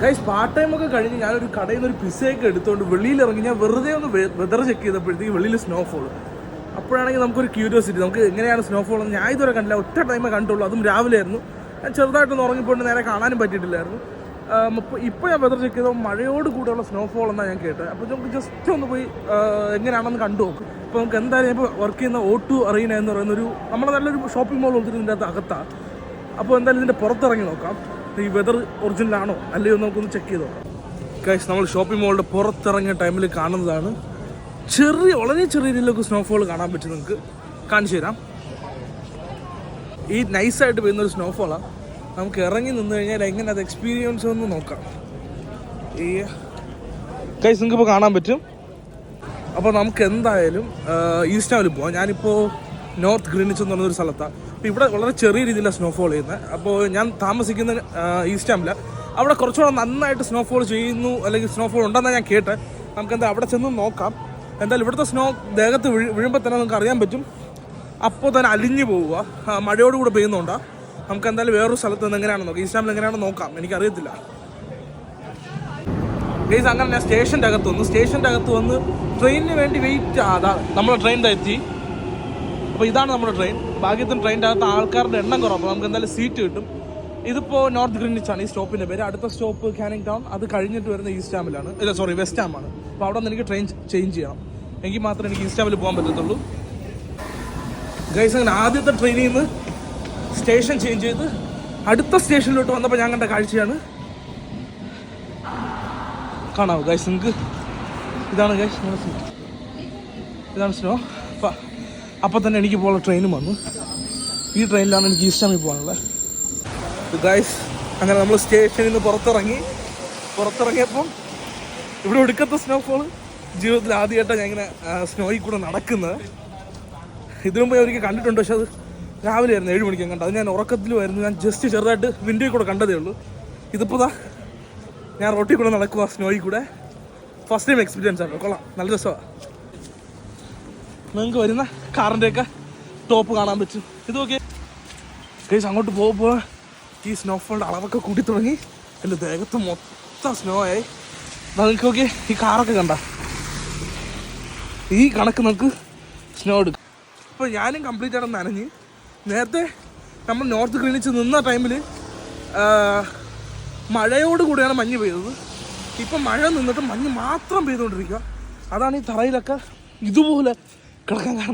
Guys part time ഒക്കെ കഴിഞ്ഞ് ഞാനൊരു കടയിൽ നിന്ന് ഒരു പിസയൊക്കെ എടുത്തുകൊണ്ട് വെളിയിലിറങ്ങി ഞാൻ വെറുതെ ഒന്ന് വെതർ ചെക്ക് ചെയ്തപ്പോഴത്തേക്ക് വെളിയിൽ സ്നോഫോൾ. അപ്പോഴാണെങ്കിൽ നമുക്കൊരു ക്യൂരിയോസിറ്റി, നമുക്ക് എങ്ങനെയാണ് സ്നോഫോൾ എന്ന് ഞാൻ ഇതുവരെ കണ്ടില്ല. ഒറ്റ ടൈമേ കണ്ടുള്ളൂ, അതും രാവിലെ ആയിരുന്നു. ഞാൻ ചെറുതായിട്ടൊന്ന് ഉറങ്ങിപ്പോയിട്ട് നേരെ കാണാനും പറ്റിയിട്ടില്ലായിരുന്നു. ഇപ്പോൾ ഞാൻ വെതർ ചെക്ക് ചെയ്തപ്പോൾ മഴയോട് കൂടെയുള്ള സ്നോഫോൾ എന്നാണ് ഞാൻ കേട്ടത്. അപ്പോൾ നമുക്ക് ജസ്റ്റ് ഒന്ന് പോയി എങ്ങനെയാണെന്ന് കണ്ടു നോക്കും. അപ്പോൾ നമുക്ക് എന്തായാലും ഇപ്പോൾ വർക്ക് ചെയ്യുന്ന O2 അറീന എന്ന് പറയുന്നൊരു നമ്മുടെ നല്ലൊരു ഷോപ്പിംഗ് മോൾ കൊടുത്തിട്ട് ഇതിൻ്റെ അകത്താണ്. അപ്പോൾ എന്തായാലും ഇതിൻ്റെ പുറത്തിറങ്ങി നോക്കാം ഈ വെതർ ഒറിജിനലാണോ അല്ലയോ നമുക്കൊന്ന് ചെക്ക് ചെയ്ത് നോക്കാം. ഗൈസ്, നമ്മൾ ഷോപ്പിംഗ് മോളിൻ്റെ പുറത്തിറങ്ങിയ ടൈമിൽ കാണുന്നതാണ് വളരെ ചെറിയ രീതിയിലൊക്കെ സ്നോഫോൾ കാണാൻ പറ്റും. നിങ്ങൾക്ക് കാണിച്ചു തരാം. ഈ നൈസായിട്ട് പെയ്യുന്നൊരു സ്നോഫോളാണ്. നമുക്ക് ഇറങ്ങി നിന്ന് കഴിഞ്ഞാൽ എങ്ങനെ അത് എക്സ്പീരിയൻസ് ഒന്ന് നോക്കാം. ഈ ഗൈസ് നിങ്ങൾക്കിപ്പോൾ കാണാൻ പറ്റും. അപ്പോൾ നമുക്ക് എന്തായാലും ഈസ്റ്റ് ഡാമിൽ പോവാം. ഞാനിപ്പോൾ നോർത്ത് ഗ്രീനിച്ച് എന്ന് പറഞ്ഞൊരു സ്ഥലത്താണ്. അപ്പോൾ ഇവിടെ വളരെ ചെറിയ രീതിയിലാണ് സ്നോഫോൾ ചെയ്യുന്നത്. അപ്പോൾ ഞാൻ താമസിക്കുന്ന ഈസ്റ്റ് ഡാമിലാണ്. അവിടെ കുറച്ചുകൂടെ നന്നായിട്ട് സ്നോഫോൾ ചെയ്യുന്നു, അല്ലെങ്കിൽ സ്നോഫോൾ ഉണ്ടെന്നാണ് ഞാൻ കേട്ടത്. നമുക്കെന്താ അവിടെ ചെന്ന് നോക്കാം. എന്തായാലും ഇവിടുത്തെ സ്നോ ദേഹത്ത് വീഴുമ്പോൾ തന്നെ നമുക്ക് അറിയാൻ പറ്റും, അപ്പോൾ തന്നെ അലിഞ്ഞു പോവുക. മഴയോടുകൂടെ പെയ്യുന്നുണ്ടാണ്. നമുക്ക് എന്തായാലും വേറൊരു സ്ഥലത്ത് നിന്ന് എങ്ങനെയാണെന്ന് നോക്കാം, ഈസ്റ്റ് ഡാമിൽ എങ്ങനെയാണെന്ന് നോക്കാം. എനിക്കറിയത്തില്ല ഗൈസ്. അങ്ങനെ ഞാൻ സ്റ്റേഷൻ്റെ അകത്ത് വന്ന് ട്രെയിനിന് വേണ്ടി വെയിറ്റ്. അതാണ് നമ്മുടെ ട്രെയിൻ എത്തി. അപ്പോൾ ഇതാണ് നമ്മുടെ ട്രെയിൻ. ഭാഗ്യത്തിന് ട്രെയിനിൻ്റെ അകത്ത് ആൾക്കാരുടെ എണ്ണം കുറവ്, അപ്പോൾ നമുക്ക് എന്തായാലും സീറ്റ് കിട്ടും. ഇതിപ്പോൾ നോർത്ത് ഗ്രീനിച്ചാണ് ഈ സ്റ്റോപ്പിൻ്റെ പേര്. അടുത്ത സ്റ്റോപ്പ് കാനിങ് ടൗൺ. അത് കഴിഞ്ഞിട്ട് വരുന്ന ഈസ്റ്റ് ഡാമിലാണ്, വെസ്റ്റ് ഡാമാണ്. അപ്പോൾ അവിടെ നിന്ന് എനിക്ക് ട്രെയിൻ ചേഞ്ച് ചെയ്യണം, എങ്കിൽ മാത്രമേ എനിക്ക് ഈസ്റ്റ് ഡാമിൽ പോകാൻ പറ്റത്തുള്ളൂ. ഗൈസ്, അങ്ങനെ ആദ്യത്തെ ട്രെയിനിൽ നിന്ന് സ്റ്റേഷൻ ചേഞ്ച് ചെയ്ത് അടുത്ത സ്റ്റേഷനിലോട്ട് വന്നപ്പോൾ ഞാൻ കണ്ട കാഴ്ചയാണ്. കാണാവൂ ഗൈസ് നിങ്ങൾക്ക്? ഇതാണ് ഗൈസ് ഇതാണ് സ്നോ. അപ്പോൾ തന്നെ എനിക്ക് പോകാനുള്ള ട്രെയിനും വന്നു. ഈ ട്രെയിനിലാണ് എനിക്ക് ഈസ്റ്റ് ഡാമിൽ പോകാനുള്ളത്. ഗൈസ്, അങ്ങനെ നമ്മൾ സ്റ്റേഷനിൽ നിന്ന് പുറത്തിറങ്ങിയപ്പം ഇവിടെ ഒടുക്കത്തെ സ്നോഫോൾ. ജീവിതത്തിൽ ആദ്യമായിട്ടാണ് ഞാൻ ഇങ്ങനെ സ്നോയിൽ കൂടെ നടക്കുന്നത്. ഇതിനു മുമ്പ് ഞാൻ ഒരിക്കൽ കണ്ടിട്ടുണ്ട്, പക്ഷെ അത് രാവിലെ ആയിരുന്നു, 7 മണിക്ക് കണ്ടത്. അത് ഞാൻ ഉറക്കത്തിലുമായിരുന്നു. ഞാൻ ജസ്റ്റ് ചെറുതായിട്ട് വിൻഡോയിൽ കൂടെ കണ്ടതേ ഉള്ളൂ. ഇതിപ്പോൾ ഞാൻ റോട്ടിൽ കൂടെ നടക്കുക സ്നോയിൽ കൂടെ. ഫസ്റ്റ് ടൈം എക്സ്പീരിയൻസ് ആണ്. കൊള്ളാം, നല്ല രസമാണ്. നിങ്ങൾക്ക് വരുന്ന കാറിൻ്റെയൊക്കെ ടോപ്പ് കാണാൻ പറ്റും. ഇത് നോക്കിയേ ഗൈസ്, അങ്ങോട്ട് പോകുമ്പോൾ ഈ സ്നോഫോളിൻ്റെ അളവൊക്കെ കൂട്ടി തുടങ്ങി. എൻ്റെ ദേഹത്ത് മൊത്തം സ്നോ ആയി. നിങ്ങൾക്ക് നോക്കിയേ, ഈ കാറൊക്കെ കണ്ട ഈ കണക്ക് നമുക്ക് സ്നോ എടുക്കും. ഇപ്പോൾ ഞാനും കംപ്ലീറ്റ് ആയിട്ട് നനഞ്ഞ്. നേരത്തെ നമ്മൾ നോർത്ത് ഗ്രീനിച്ച് നിന്ന ടൈമിൽ മഴയോട് കൂടിയാണ് മഞ്ഞ് പെയ്തത്. ഇപ്പം മഴ നിന്നിട്ട് മഞ്ഞ് മാത്രം പെയ്തുകൊണ്ടിരിക്കുക. അതാണ് ഈ തറയിലൊക്കെ ഇതുപോലെ കിടക്കാൻ കാരണം.